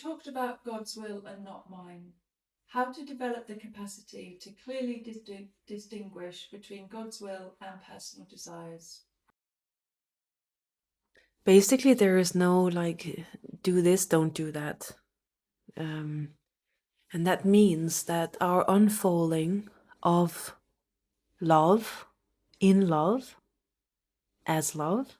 talked about God's will and not mine. How to develop the capacity to clearly distinguish between God's will and personal desires. Basically, there is no like, do this, don't do that. And that means that our unfolding of love, in love, as love,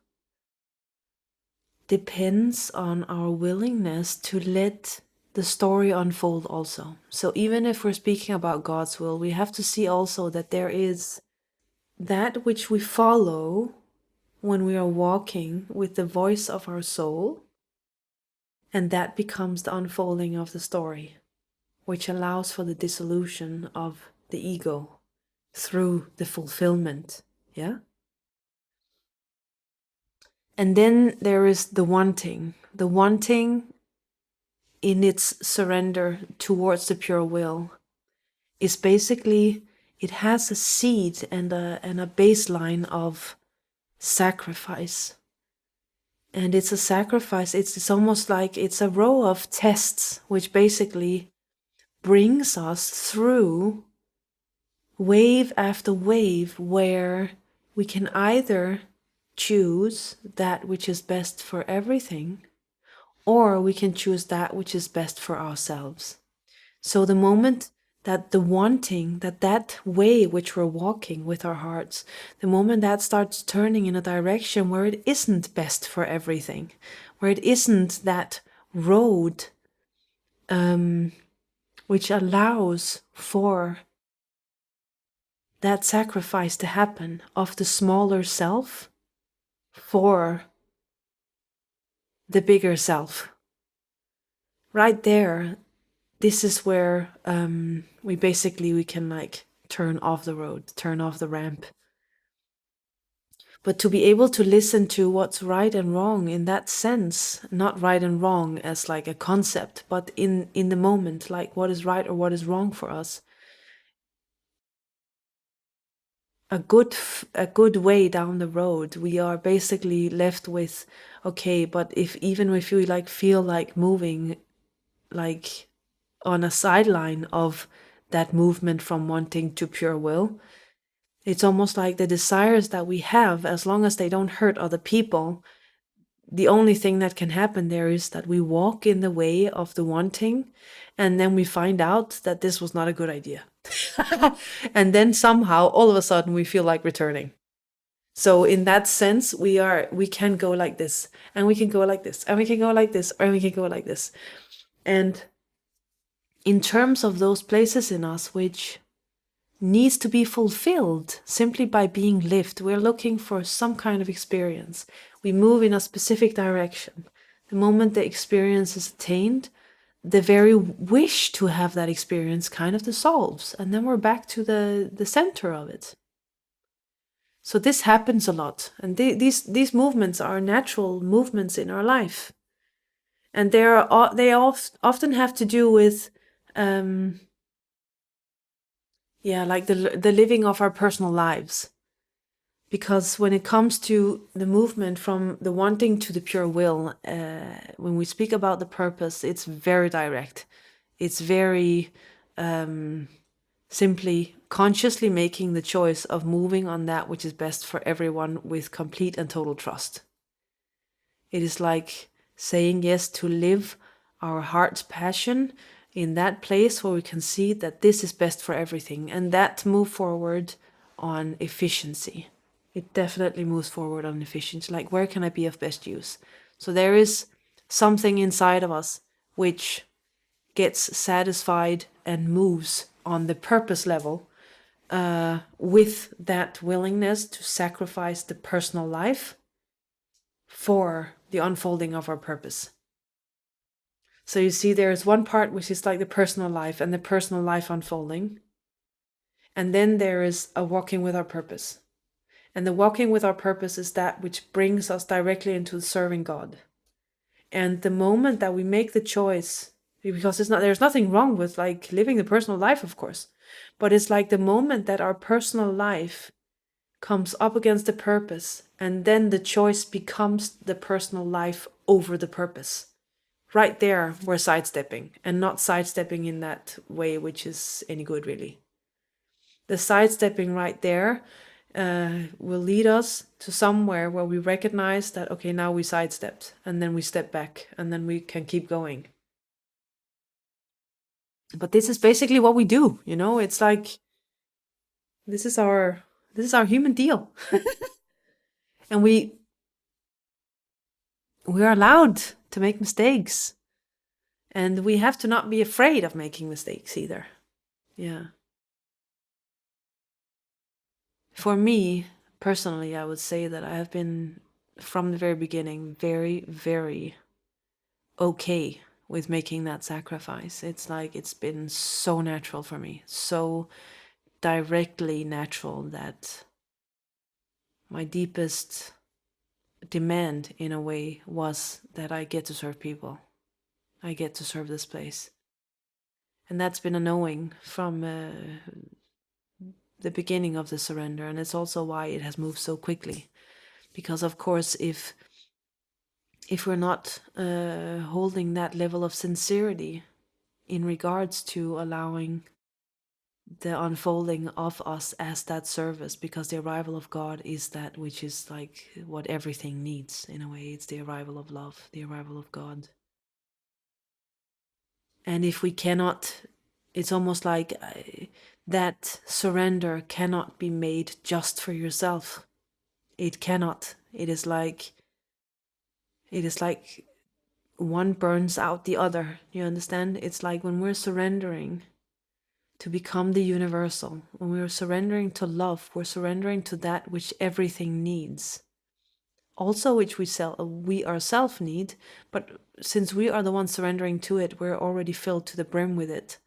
depends on our willingness to let the story unfold also. So even if we're speaking about God's will, we have to see also that there is that which we follow when we are walking with the voice of our soul, and that becomes the unfolding of the story, which allows for the dissolution of the ego through the fulfillment. Yeah? And then there is the wanting. The wanting in its surrender towards the pure will is basically, it has a seed and a baseline of sacrifice. And it's a sacrifice, it's almost like it's a row of tests which basically brings us through wave after wave, where we can either choose that which is best for everything, or we can choose that which is best for ourselves. So the moment that the wanting, that way which we're walking with our hearts, the moment that starts turning in a direction where it isn't best for everything, where it isn't that road which allows for that sacrifice to happen of the smaller self for the bigger self. Right there, this is where we can like turn off the road, turn off the ramp. But to be able to listen to what's right and wrong in that sense, not right and wrong as like a concept, but in the moment, like what is right or what is wrong for us. A good way down the road, we are basically left with, okay, but even if you like feel like moving like on a sideline of that movement from wanting to pure will, it's almost like the desires that we have, as long as they don't hurt other people, the only thing that can happen there is that we walk in the way of the wanting, and then we find out that this was not a good idea. And then somehow all of a sudden we feel like returning. So in that sense, we can go like this, and we can go like this, and we can go like this, or we can go like this. And in terms of those places in us which needs to be fulfilled simply by being lived, we're looking for some kind of experience. We move in a specific direction. The moment the experience is attained, the very wish to have that experience kind of dissolves, and then we're back to the center of it. So this happens a lot, and these movements are natural movements in our life, and they often have to do with like the living of our personal lives. Because when it comes to the movement from the wanting to the pure will, when we speak about the purpose, it's very direct. It's very simply consciously making the choice of moving on that which is best for everyone with complete and total trust. It is like saying yes to live our heart's passion in that place where we can see that this is best for everything, and that move forward on efficiency. It definitely moves forward on efficiency, like where can I be of best use? So there is something inside of us which gets satisfied and moves on the purpose level with that willingness to sacrifice the personal life for the unfolding of our purpose. So you see, there is one part which is like the personal life and the personal life unfolding. And then there is a walking with our purpose. And the walking with our purpose is that which brings us directly into serving God. And the moment that we make the choice, because there's nothing wrong with like living the personal life, of course, but it's like the moment that our personal life comes up against the purpose, and then the choice becomes the personal life over the purpose, right there we're sidestepping, and not sidestepping in that way which is any good really. The sidestepping right there will lead us to somewhere where we recognize that, okay, now we sidestepped, and then we step back, and then we can keep going. But this is basically what we do, you know. It's like this is our human deal. And we're allowed to make mistakes, and we have to not be afraid of making mistakes either. Yeah. For me personally, I would say that I have been from the very beginning very, very okay with making that sacrifice. It's like it's been so natural for me, so directly natural, that my deepest demand in a way was that I get to serve people. I get to serve this place. And that's been a knowing from the beginning of the surrender. And it's also why it has moved so quickly. Because of course, if we're not holding that level of sincerity in regards to allowing the unfolding of us as that service, because the arrival of God is that which is like what everything needs in a way. It's the arrival of love, the arrival of God. And if we cannot, it's almost like that surrender cannot be made just for yourself. It cannot. It is like one burns out the other. You understand? It's like when we're surrendering to become the universal, when we're surrendering to love, we're surrendering to that which everything needs. Also which we ourselves need, but since we are the ones surrendering to it, we're already filled to the brim with it.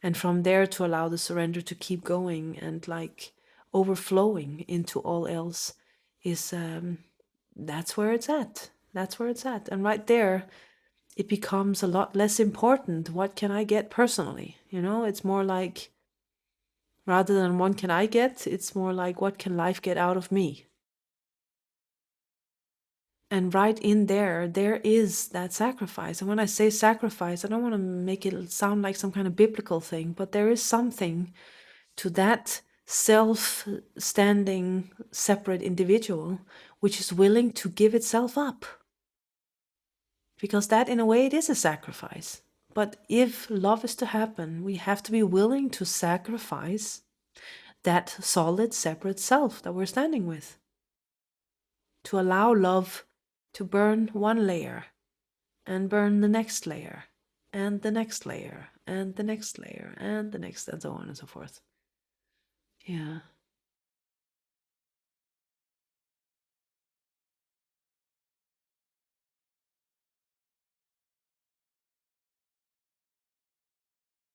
And from there to allow the surrender to keep going and like overflowing into all else is that's where it's at. That's where it's at. And right there, it becomes a lot less important. What can I get personally? You know, it's more like, rather than what can I get, it's more like what can life get out of me? And right in there, there is that sacrifice. And when I say sacrifice, I don't want to make it sound like some kind of biblical thing, but there is something to that self-standing, separate individual which is willing to give itself up. Because that, in a way, it is a sacrifice. But if love is to happen, we have to be willing to sacrifice that solid, separate self that we're standing with. To allow love to burn one layer, and burn the next layer, and the next layer, and the next layer, and the next, and so on and so forth. Yeah.